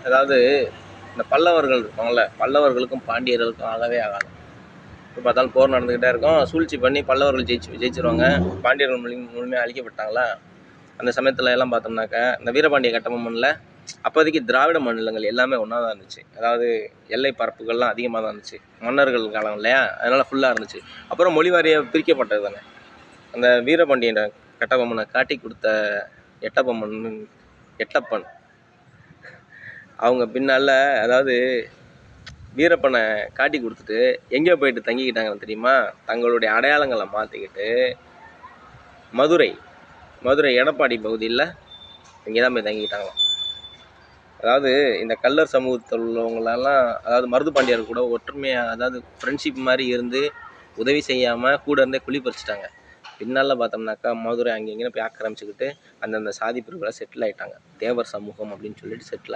அதாவது இந்த பல்லவர்கள் இருப்பாங்கள்ல, பல்லவர்களுக்கும் பாண்டியர்களுக்கும் ஆகவே ஆகாது. இப்போ பார்த்தாலும் போர் நடந்துக்கிட்டே இருக்கும். சூழ்ச்சி பண்ணி பல்லவர்கள் ஜெயிச்சிருவாங்க. பாண்டியர்கள் முழுமையாக அழிக்கப்பட்டாங்களா. அந்த சமயத்தில் எல்லாம் பார்த்தோம்னாக்கா இந்த வீரபாண்டிய கட்டபொம்மனில் அப்போதைக்கு திராவிட மாநிலங்கள் எல்லாமே ஒன்றா தான் இருந்துச்சு. அதாவது எல்லை பரப்புகள்லாம் அதிகமாக தான் இருந்துச்சு. மன்னர்கள் காலம் இல்லையா, அதனால் ஃபுல்லாக இருந்துச்சு. அப்புறம் மொழி வாரியாக பிரிக்கப்பட்டது தானே. அந்த வீரபாண்டியன் கட்டபொம்மனை காட்டி கொடுத்த எட்டப்பன் அவங்க பின்னால், அதாவது வீரப்பனை காட்டி கொடுத்துட்டு எங்கேயோ போயிட்டு தங்கிக்கிட்டாங்கன்னு தெரியுமா. தங்களுடைய அடையாளங்களை மாற்றிக்கிட்டு மதுரை எடப்பாடி பகுதியில் இங்கே தான் போய் தங்கிக்கிட்டாங்களாம். அதாவது இந்த கள்ளர் சமூகத்தில் உள்ளவங்களெல்லாம், அதாவது மருது பாண்டியர் கூட ஒற்றுமையாக, அதாவது ஃப்ரெண்ட்ஷிப் மாதிரி இருந்து உதவி செய்யாமல் கூட இருந்தே குழி பறிச்சிட்டாங்க. பின்னால் பார்த்தோம்னாக்கா மதுரை அங்கே இங்கேன்னு போய் ஆக்கிரமிச்சுக்கிட்டு அந்தந்த சாதி பிரிவில் செட்டில் ஆகிட்டாங்க. தேவர் சமூகம் அப்படின்னு சொல்லிட்டு செட்டில் ஆகிட்டாங்க.